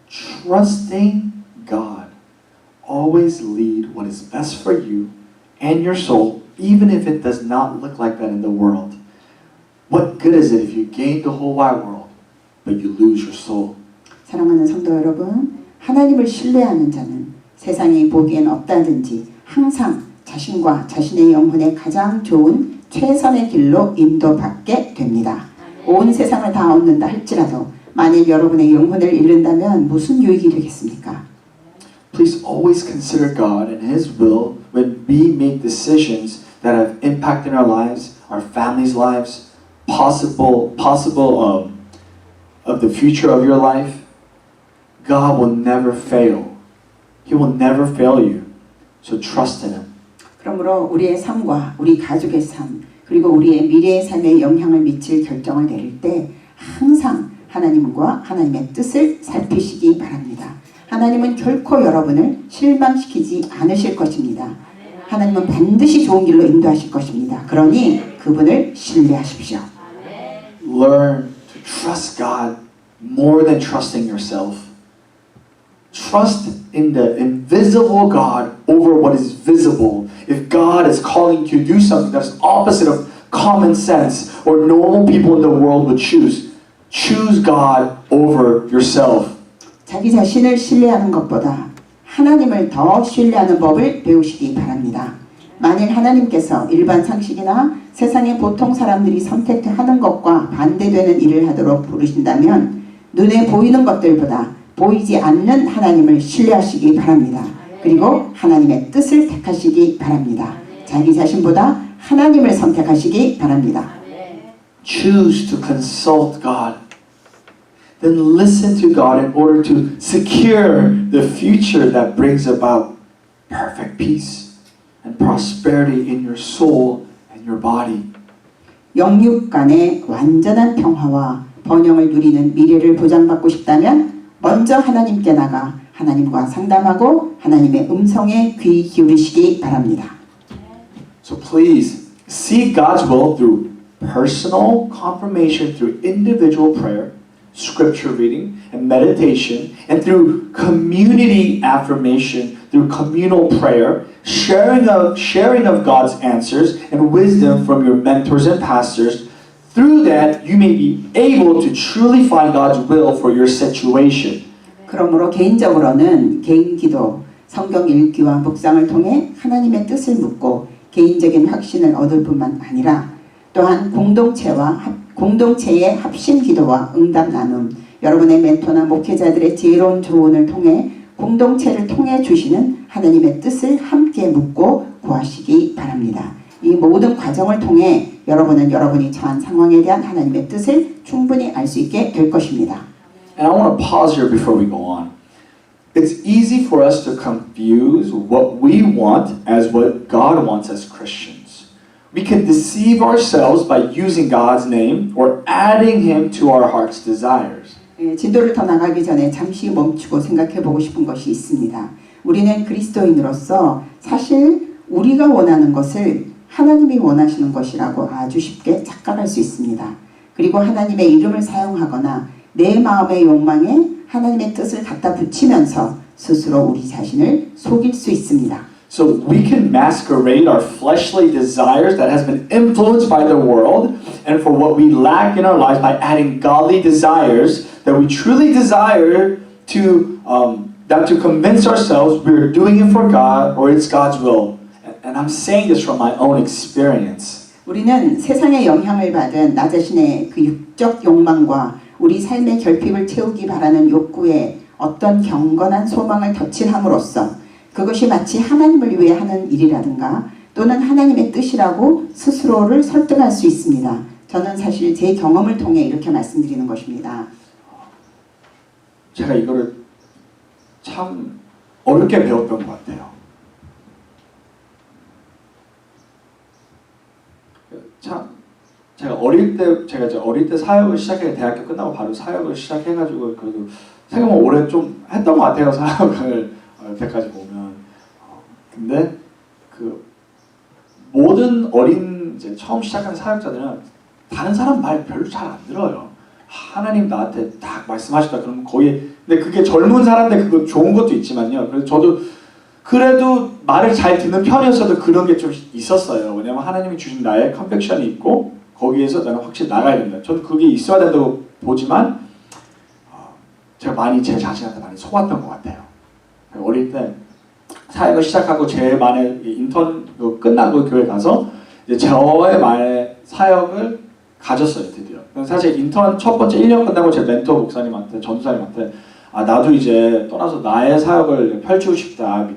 [SPEAKER 1] trusting God always lead what is best for you and your soul, even if it does not look like that in the world. What good is it if you gain the whole wide world, but you lose your soul?
[SPEAKER 2] 사랑하는 성도 여러분, 하나님을 신뢰하는 자는 세상이 보기엔 없다든지 항상 자신과 자신의 영혼의 가장 좋은 최선의 길로 인도받게 됩니다. 온 세상을 다 얻는다 할지라도 만일 여러분의 영혼을 잃는다면 무슨 유익이 되겠습니까?
[SPEAKER 1] Please always consider God and His will when we make decisions that have impact in our lives, our families' lives, possible of the future of your life. God will never fail. He will never fail you. So trust in Him.
[SPEAKER 2] 그러므로 우리의 삶과 우리 가족의 삶 그리고 우리의 미래의 삶에 영향을 미칠 결정을 내릴 때 항상 하나님과 하나님의 뜻을 살피시기 바랍니다. 하나님은 결코 여러분을 실망시키지 않으실 것입니다. 하나님은 반드시 좋은 길로 인도하실 것입니다. 그러니 그분을 신뢰하십시오.
[SPEAKER 1] Learn to trust God more than trusting yourself. Trust in the invisible God over what is visible. If God is calling you to do something that's opposite of common sense or normal people in the world would choose God over yourself.
[SPEAKER 2] 자기 자신을 신뢰하는 것보다 하나님을 더 신뢰하는 법을 배우시기 바랍니다. 만일 하나님께서 일반 상식이나 세상의 보통 사람들이 선택하는 것과 반대되는 일을 하도록 부르신다면 눈에 보이는 것들보다 보이지 않는 하나님을 신뢰하시기 바랍니다. 그리고 하나님의 뜻을 택하시기 바랍니다. 자기 자신보다 하나님을 선택하시기 바랍니다.
[SPEAKER 1] Choose to consult God. Then listen to God in order to secure the future that brings about perfect peace and prosperity in your soul and your body.
[SPEAKER 2] 영육 간의 완전한 평화와 번영을 누리는 미래를 보장받고 싶다면 먼저 하나님께 나가 하나님과 상담하고 하나님의 음성에 귀 기울이시기 바랍니다.
[SPEAKER 1] So please seek God's will through personal confirmation, through individual prayer, scripture reading and meditation, and through community affirmation, through communal prayer, sharing of God's answers and wisdom from your mentors and pastors. Through that, you may be able to truly find God's will for your situation.
[SPEAKER 2] 그러므로 개인적으로는 개인 기도, 성경 읽기와 묵상을 통해 하나님의 뜻을 묻고 개인적인 확신을 얻을 뿐만 아니라 또한 공동체의 합심 기도와 응답 나눔, 여러분의 멘토나 목회자들의 지혜로운 조언을 통해 공동체를 통해 주시는 하나님의 뜻을 함께 묻고 구하시기 바랍니다. 이 모든 과정을 통해 여러분은 여러분이 처한 상황에 대한 하나님의 뜻을 충분히 알 수 있게 될 것입니다.
[SPEAKER 1] And I want to pause here before we go on. It's easy for us to confuse what we want as what God wants as Christians. We can deceive ourselves by using God's name or adding Him to our heart's desires.
[SPEAKER 2] 진도를 더 나가기 전에 잠시 멈추고 생각해 보고 싶은 것이 있습니다. 우리는 그리스도인으로서 사실 우리가 원하는 것을 하나님이 원하시는 것이라고 아주 쉽게 착각할 수 있습니다. 그리고 하나님의 이름을 사용하거나 내 마음의 욕망에 하나님의 뜻을 갖다 붙이면서 스스로 우리 자신을 속일 수 있습니다.
[SPEAKER 1] So we can masquerade our fleshly desires that has been influenced by the world and for what we lack in our lives by adding godly desires that we truly desire to that to convince ourselves we're doing it for God or it's God's will. And I'm saying this from my own experience.
[SPEAKER 2] 우리는 세상의 영향을 받은 나 자신의 그 육적 욕망과 우리 삶의 결핍을 채우기 바라는 욕구에 어떤 경건한 소망을 덧칠함으로써 그것이 마치 하나님을 위해 하는 일이라든가 또는 하나님의 뜻이라고 스스로를 설득할 수 있습니다. 저는 사실 제 경험을 통해 이렇게 말씀드리는 것입니다.
[SPEAKER 1] 제가 이거를 참 어렵게 배웠던 것 같아요. 참 제가 어릴 때 사역을 시작해 대학교 끝나고 바로 사역을 시작해가지고 그래도 생각보다 오래 좀 했던 것 같아요. 사역을 여태까지 보면. 근데 그 모든 어린 이제 처음 시작하는 사역자들은 다른 사람 말 별로 잘 안 들어요. 하나님 나한테 딱 말씀하셨다 그러면 거의 근데 그게 젊은 사람들 그거 좋은 것도 있지만요. 그래서 저도 그래도 말을 잘 듣는 편이었어도 그런 게 좀 있었어요. 왜냐면 하나님이 주신 나의 컨펙션이 있고 거기에서 나는 확실히 나가야 된다. 저는 그게 있어야 된다고 보지만 제가 많이 제 자신한테 많이 속았던 것 같아요. 어릴 때 사역을 시작하고 제 만에 인턴 끝나고 교회 가서 이제 저의 만에 사역을 가졌어요. 드디어. 사실 인턴 첫 번째 1년 끝나고 제 멘토 목사님한테 전도사님한테 나도 이제 떠나서 나의 사역을 펼치고 싶다.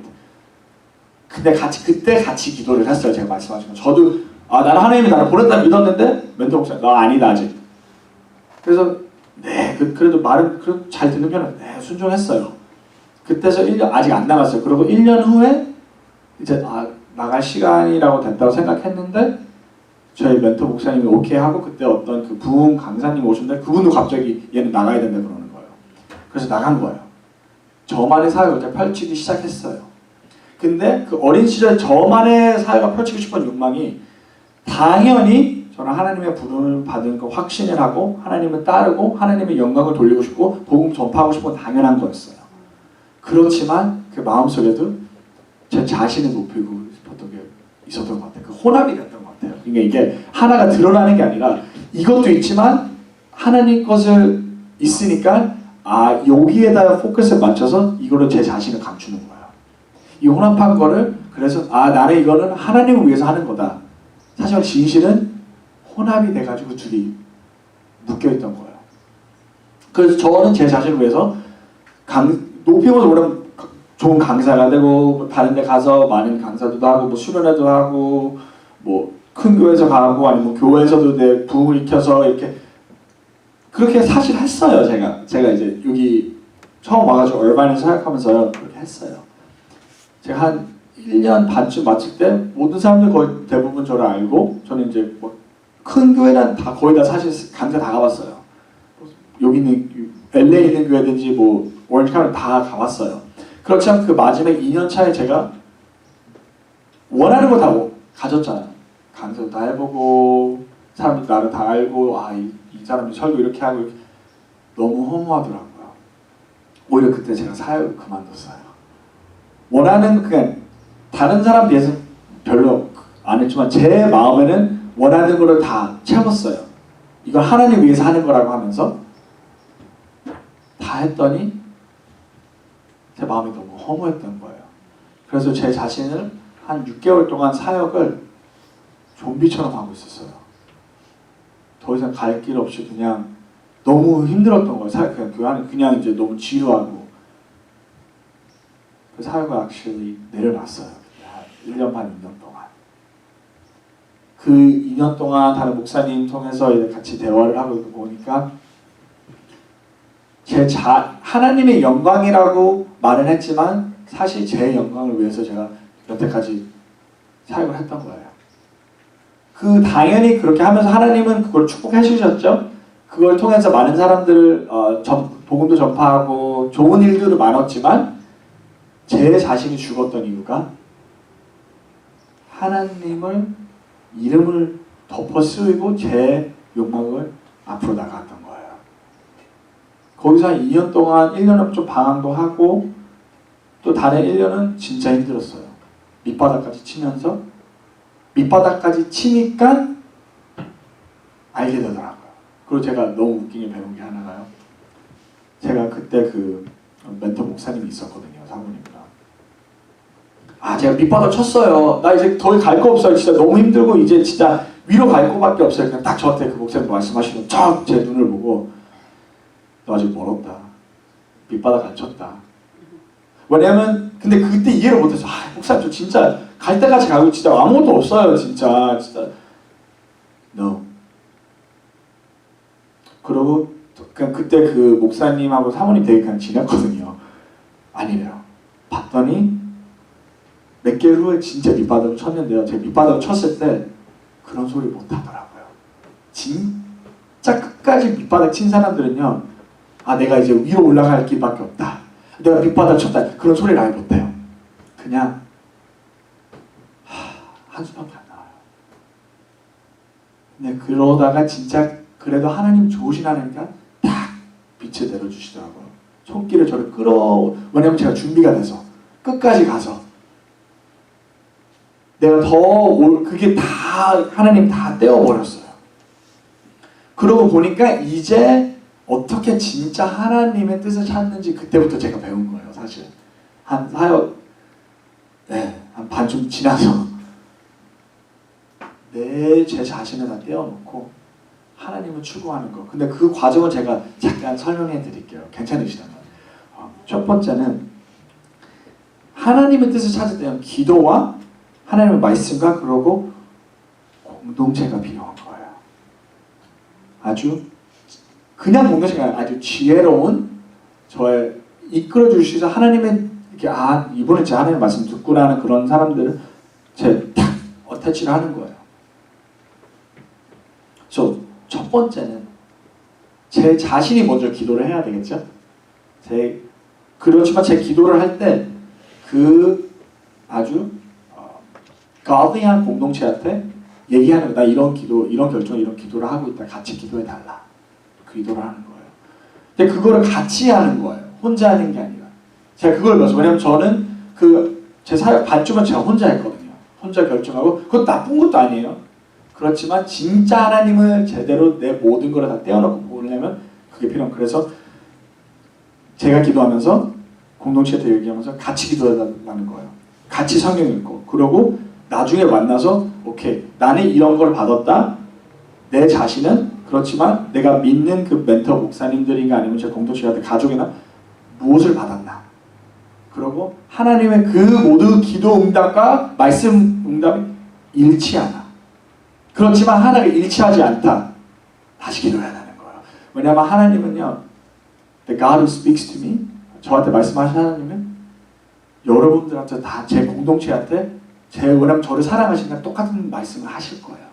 [SPEAKER 1] 근데 그때 같이 기도를 했어요. 제가 말씀하신 거. 저도 나는 하나님이 나를 보냈다 믿었는데 멘토 목사님 너 아니다 아직. 그래서 네 그래도 말은 잘 듣는 편은 네 순종했어요. 그때서 1년 아직 안 남았어요. 그리고 1년 후에 이제 나갈 시간이라고 됐다고 생각했는데 저희 멘토 목사님이 오케이 하고 그때 어떤 그 부흥 강사님 오셨는데 그분도 갑자기 얘는 나가야 된다 그러는 거예요. 그래서 나간 거예요. 저만의 사역을 펼치기 시작했어요. 근데 그 어린 시절 저만의 사역을 펼치고 싶은 욕망이 당연히 저는 하나님의 부름을 받은 거 확신을 하고 하나님을 따르고 하나님의 영광을 돌리고 싶고 복음 전파하고 싶은 건 당연한 거였어요. 그렇지만 그 마음속에도 제 자신을 높이고 싶었던 게 있었던 것 같아요. 그 혼합이 됐던 것 같아요. 그러니까 이게 하나가 드러나는 게 아니라 이것도 있지만 하나님 것을 있으니까 여기에다 포커스를 맞춰서 이걸로 제 자신을 감추는 거예요. 이 혼합한 거를 그래서 나는 이거는 하나님을 위해서 하는 거다. 사실 진실은 혼합이 돼가지고 둘이 묶여있던 거예요. 그래서 저는 제 자신을 위해서 높이면서 오면 좋은 강사가 되고 다른 데 가서 많은 강사도 하고 수련회도 하고 큰 교회에서 가고 아니면 교회에서도 내 부흥을 익혀서 이렇게 그렇게 사실 했어요. 제가 이제 여기 처음 와가지고 얼바인을 사역하면서 그렇게 했어요. 제가 한 1년 반쯤 마칠 때 모든 사람들 거의 대부분 저를 알고 저는 이제 큰 교회는 거의 다 사실 강사 다 가봤어요. 여기 있는 LA 있는 교회든지 오렌지 카운티 다 가봤어요. 그렇지만 그 마지막 2년 차에 제가 원하는 거 다 가졌잖아요. 강사도 다 해보고 사람들 나를 다 알고 이 사람이 설교 이렇게 하고 이렇게. 너무 허무하더라고요. 오히려 그때 제가 사역을 그만뒀어요. 원하는 그냥 다른 사람 비해서 별로 안 했지만 제 마음에는 원하는 거를 다 채웠어요. 이걸 하나님 위해서 하는 거라고 하면서 다 했더니 제 마음이 너무 허무했던 거예요. 그래서 제 자신을 한 6개월 동안 사역을 좀비처럼 하고 있었어요. 더 이상 갈 길 없이 그냥 너무 힘들었던 거예요. 그냥 교회는 그냥 이제 너무 지루하고. 그 사역을 actually 내려놨어요. 1년 반, 2년 동안. 그 2년 동안 다른 목사님 통해서 같이 대화를 하고 보니까 하나님의 영광이라고 말은 했지만 사실 제 영광을 위해서 제가 여태까지 사역을 했던 거예요. 당연히 그렇게 하면서 하나님은 그걸 축복해 주셨죠. 그걸 통해서 많은 사람들을 복음도 전파하고 좋은 일들도 많았지만 제 자신이 죽었던 이유가 하나님을 이름을 덮어 쓰이고 제 욕망을 앞으로 나갔던 거예요. 거기서 한 2년 동안 1년은 좀 방황도 하고 또 다른 1년은 진짜 힘들었어요. 밑바닥까지 치면서 밑바닥까지 치니까 알게 되더라고요. 그리고 제가 너무 웃기게 배운 게 하나가요. 제가 그때 그 멘토 목사님이 있었거든요. 사모님이랑. 제가 밑바닥 쳤어요. 나 이제 더 갈 거 없어요. 진짜 너무 힘들고 이제 진짜 위로 갈 거밖에 없어요. 그냥 딱 저한테 그 목사님 말씀하시는 쫙 제 눈을 보고 너 아직 멀었다. 밑바닥 안 쳤다. 왜냐면 근데 그때 이해를 못해서 목사님 저 진짜 갈 때까지 가고 진짜 아무것도 없어요. 진짜 No. 그러고 그냥 그때 그 목사님하고 사모님 되게 그냥 지냈거든요. 아니래요. 봤더니 몇 개월 후에 진짜 밑바닥을 쳤는데요. 제가 밑바닥을 쳤을 때 그런 소리 못 하더라고요. 진짜 끝까지 밑바닥 친 사람들은요. 내가 이제 위로 올라갈 길밖에 없다. 내가 밑바닥 쳤다. 그런 소리를 아예 못해요. 그냥 한숨밖에 안 나와요. 근데 그러다가 진짜 그래도 하나님 좋으신 하나님과 딱 빛을 내려주시더라고요. 손길을 저를 왜냐면 제가 준비가 돼서 끝까지 가서 내가 그게 다 하나님 다 떼어버렸어요. 그러고 보니까 이제 어떻게 진짜 하나님의 뜻을 찾는지 그때부터 제가 배운 거예요. 사실 한 반쯤 지나서 제 자신을 다 떼어놓고 하나님을 추구하는 거. 근데 그 과정을 제가 잠깐 설명해 드릴게요. 괜찮으시다면. 첫 번째는 하나님의 뜻을 찾을 때는 기도와 하나님의 말씀과 그러고 공동체가 필요한 거예요. 아주 그냥 공동체가 아니라 아주 지혜로운 저의 이끌어 주시서 하나님의 이렇게 이번에 제 하나님의 말씀 듣구나는 그런 사람들을 제 딱 어태치를 하는 거예요. 그래서 첫 번째는 제 자신이 먼저 기도를 해야 되겠죠. 그렇지만 제 기도를 할 때 그 아주 godly한 공동체한테 얘기하는 거예요. 나 이런 기도, 이런 결정, 이런 기도를 하고 있다. 같이 기도해달라. 그 기도를 하는 거예요. 근데 그거를 같이 하는 거예요. 혼자 하는 게 아니라. 제가 그걸 배웠어요. 왜냐면 저는 제 사역 반쯤은 제가 혼자 했거든요. 혼자 결정하고 그것도 나쁜 것도 아니에요. 그렇지만 진짜 하나님을 제대로 내 모든 걸 다 떼어놓고 보려면 그게 필요한. 그래서 제가 기도하면서 공동체한테 얘기하면서 같이 기도해달라는 거예요. 같이 성경 읽고 그러고 나중에 만나서 오케이 나는 이런 걸 받았다. 내 자신은 그렇지만 내가 믿는 그 멘토 목사님들인가 아니면 제 공동체한테 가족이나 무엇을 받았나. 그러고 하나님의 그 모든 기도 응답과 말씀 응답이 일치하나. 그렇지만 하나가 일치하지 않다. 다시 기도해야 하는 거예요. 왜냐하면 하나님은요. The God who speaks to me 저한테 말씀하신 하나님은 여러분들한테 다 제 공동체한테 왜냐면 저를 사랑하시니까 똑같은 말씀을 하실 거예요.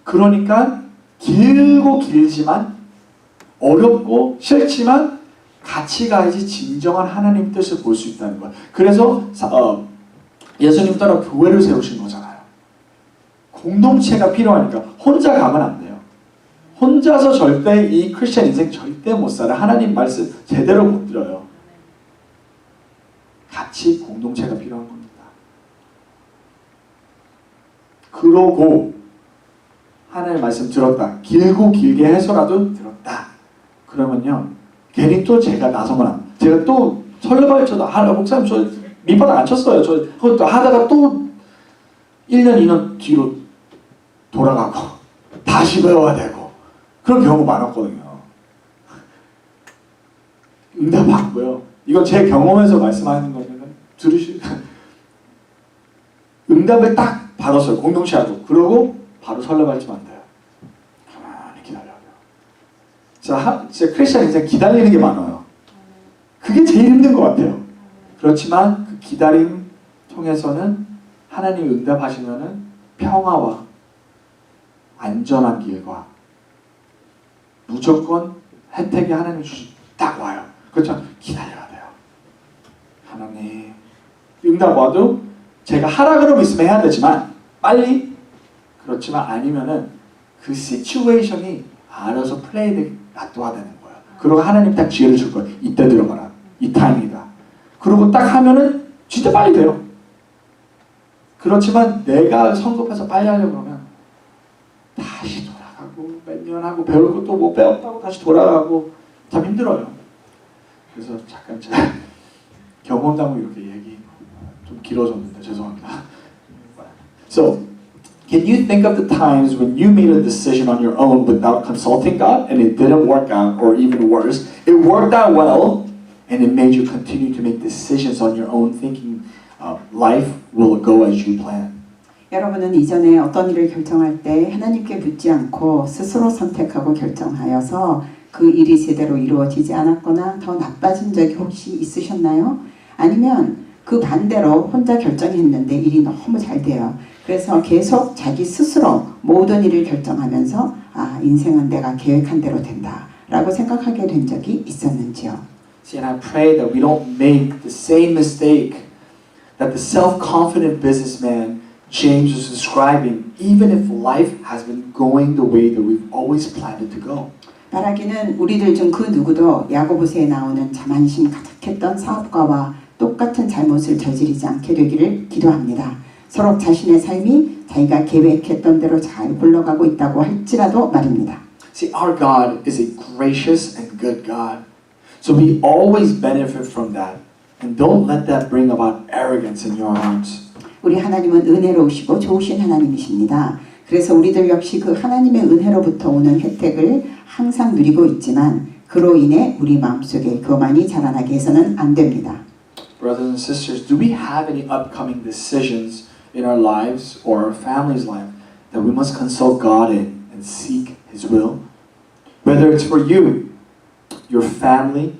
[SPEAKER 1] 그러니까 길고 길지만 어렵고 싫지만 같이 가야지 진정한 하나님 뜻을 볼 수 있다는 거예요. 그래서 예수님 따라 교회를 세우신 거잖아요. 공동체가 필요하니까 혼자 가면 안 돼요. 혼자서 절대 이 크리스천 인생 절대 못 살아. 하나님 말씀 제대로 못 들어요. 같이 공동체가 필요한 겁니다. 그러고 하나님 말씀 들었다. 길고 길게 해서라도 들었다. 그러면요. 괜히 또 제가 나서면 안 돼. 제가 또 설레발쳐도 목사님 저 밑바닥 안 쳤어요. 저 그것도 하다가 또 1년 2년 뒤로 돌아가고 다시 배워야 되고 그런 경우 많았거든요. 응답받고요. 이건 제 경험에서 말씀하는 거면 응답을 딱 받았어요. 공동체하고. 그러고 바로 설레발치면 안 돼요. 가만히 기다려요. 진짜 크리스천 인생 기다리는 게 많아요. 그게 제일 힘든 것 같아요. 그렇지만 그 기다림 통해서는 하나님이 응답하시면은 평화와 안전한 길과 무조건 혜택이 하나님 딱 와요. 그렇죠? 기다려야 돼요. 하나님 응답 와도 제가 하라 그러면 있으면 해야 되지만 빨리 그렇지만 아니면은 그 시츄에이션이 알아서 플레이되게 놔둬야 되는 거야. 그리고 하나님 딱 지혜를 줄 거야. 이때 들어가라. 이 타임이다. 그리고 딱 하면은 진짜 빨리 돼요. 그렇지만 내가 성급해서 빨리 하려고 그러면 다시 돌아가고 몇 년 하고 배울 것도 못 배웠다고 다시 돌아가고 참 힘들어요. 그래서 잠깐 제가 경험담을 이렇게 얘기 좀 길어졌는데 죄송합니다. So, can you think of the times when you made a decision on your own without consulting God and it didn't work out, or even worse, it worked out well and it made you continue to make decisions on your own thinking life will go as you plan?
[SPEAKER 2] 여러분은 이전에 어떤 일을 결정할 때 하나님께 묻지 않고 스스로 선택하고 결정하여서 그 일이 제대로 이루어지지 않았거나 더 나빠진 적이 혹시 있으셨나요? 아니면 그 반대로 혼자 결정했는데 일이 너무 잘 돼요. 그래서 계속 자기 스스로 모든 일을 결정하면서 아, 인생은 내가 계획한 대로 된다 라고 생각하게 된 적이 있었는지요?
[SPEAKER 1] See, and I pray that we don't make the same mistake that the self-confident businessman James was describing, even if life has been going the way that we've always planned it to go.
[SPEAKER 2] 바라기는 우리들 중 그 누구도 야고보서에 나오는 자만심 가득했던 사업가와 똑같은 잘못을 저지르지 않게 되기를 기도합니다. 서로 자신의 삶이 자기가 계획했던 대로 잘 굴러가고 있다고 할지라도 말입니다.
[SPEAKER 1] See, our God is a gracious and good God. So we always benefit from that. And don't let that bring about arrogance in your hearts.
[SPEAKER 2] 우리 하나님은 은혜로우시고 좋으신 하나님이십니다. 그래서 우리들 역시 그 하나님의 은혜로부터 오는 혜택을 항상 누리고 있지만 그로 인해 우리 마음속에 교만이 자라나게 해서는 안 됩니다.
[SPEAKER 1] Brothers and sisters, do we have any upcoming decisions in our lives or our family's life that we must consult God in and seek His will? Whether it's for you, your family,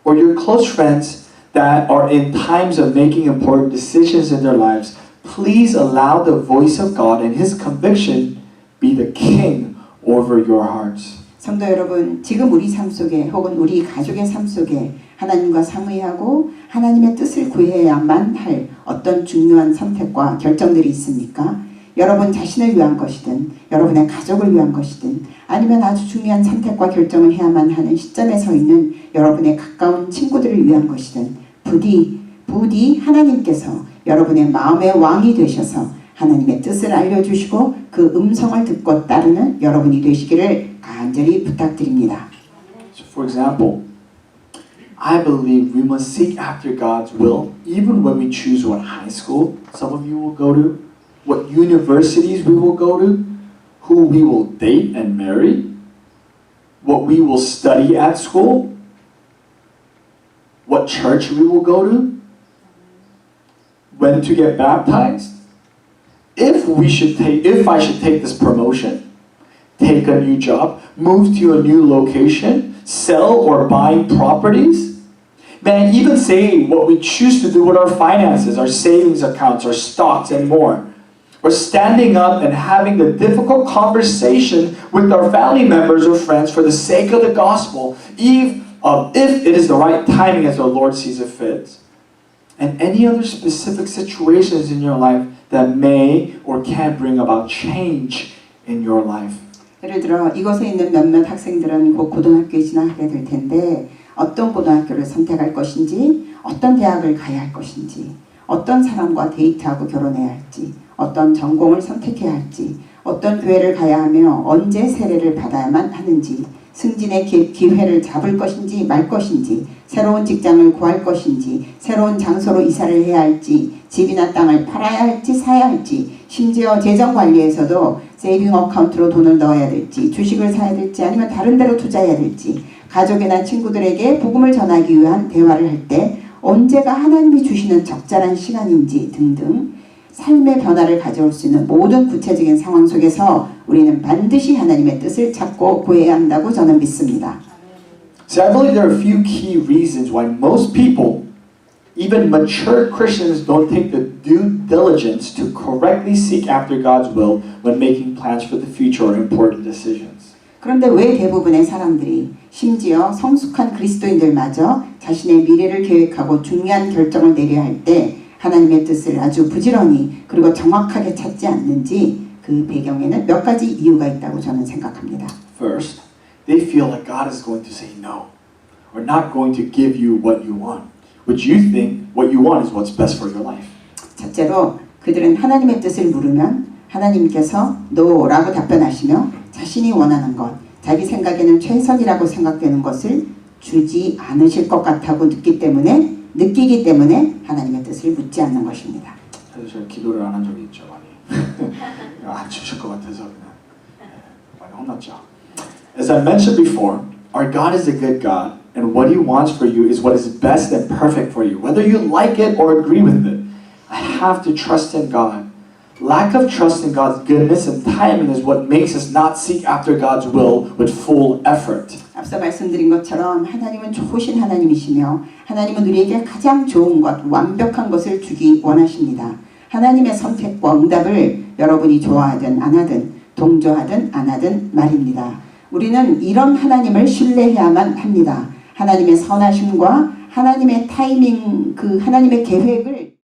[SPEAKER 1] or your close friends that are in times of making important decisions in their lives, please allow the voice of God and His conviction be the king over your hearts.
[SPEAKER 2] 성도 여러분, 지금 우리 삶 속에 혹은 우리 가족의 삶 속에 하나님과 상의하고 하나님의 뜻을 구해야만 할 어떤 중요한 선택과 결정들이 있습니까? 여러분 자신을 위한 것이든 여러분의 가족을 위한 것이든 아니면 아주 중요한 선택과 결정을 해야만 하는 시점에 서 있는 여러분의 가까운 친구들을 위한 것이든 부디 하나님께서 여러분의 마음의 왕이 되셔서 하나님의 뜻을 알려주시고 그 음성을 듣고 따르는 여러분이 되시기를 간절히 부탁드립니다.
[SPEAKER 1] So for example, I believe we must seek after God's will even when we choose what high school some of you will go to, what universities we will go to, who we will date and marry, what we will study at school, what church we will go to, when to get baptized, if I should take this promotion, take a new job, move to a new location, sell or buy properties. Man, even say what we choose to do with our finances, our savings accounts, our stocks, and more. Or standing up and having the difficult conversation with our family members or friends for the sake of the gospel, if it is the right timing as the Lord sees it fit. And any other specific situations in your life that may or can bring about change in your life.
[SPEAKER 2] 예를 들어 이곳에 있는 몇몇 학생들은 곧 고등학교에 진학하게 될 텐데 어떤 고등학교를 선택할 것인지, 어떤 대학을 가야 할 것인지, 어떤 사람과 데이트하고 결혼해야 할지, 어떤 전공을 선택해야 할지, 어떤 교회를 가야 하며 언제 세례를 받아야만 하는지, 승진의 기회를 잡을 것인지 말 것인지, 새로운 직장을 구할 것인지, 새로운 장소로 이사를 해야 할지, 집이나 땅을 팔아야 할지 사야 할지, 심지어 재정 관리에서도 세이빙 어카운트로 돈을 넣어야 될지, 주식을 사야 될지 아니면 다른 데로 투자해야 될지, 가족이나 친구들에게 복음을 전하기 위한 대화를 할 때 언제가 하나님이 주시는 적절한 시간인지 등등 삶의 변화를 가져올 수 있는 모든 구체적인 상황 속에서 우리는 반드시 하나님의 뜻을 찾고 구해야 한다고 저는 믿습니다.
[SPEAKER 1] See, I believe there are a few key reasons why most people, even mature Christians, don't take the due diligence to correctly seek after God's will when making plans for the future or important decisions.
[SPEAKER 2] 그런데 왜 대부분의 사람들이 심지어 성숙한 그리스도인들마저 자신의 미래를 계획하고 중요한 결정을 내려야 할 때 하나님의 뜻을 아주 부지런히 그리고 정확하게 찾지 않는지 그 배경에는 몇 가지 이유가 있다고 저는 생각합니다.
[SPEAKER 1] First, they feel like God is going to say no, or not going to give you what you want, which you think what you want is what's best for your life.
[SPEAKER 2] 첫째로 그들은 하나님의 뜻을 물으면 하나님께서 no라고 답변하시며 자신이 원하는 것, 자기 생각에는 최선이라고 생각되는 것을 주지 않으실 것 같다고 느끼기 때문에 하나님의 뜻을 묻지 않는 것입니다.
[SPEAKER 1] 그래서 제가 기도를 안 한 적이 있죠, 많이. 안 주실 것 같아서 그냥 많이 혼났죠. As I mentioned before, our God is a good God, and what He wants for you is what is best and perfect for you, whether you like it or agree with it. I have to trust in God. Lack of trust in God's goodness and timing is what makes us not seek after God's will with full effort.
[SPEAKER 2] 앞서 말씀드린 것처럼 하나님은 좋으신 하나님이시며 하나님은 우리에게 가장 좋은 것, 완벽한 것을 주기 원하십니다. 하나님의 선택과 응답을 여러분이 좋아하든 안 하든 동조하든 안 하든 말입니다. 우리는 이런 하나님을 신뢰해야만 합니다. 하나님의 선하심과 하나님의 타이밍, 그 하나님의 계획을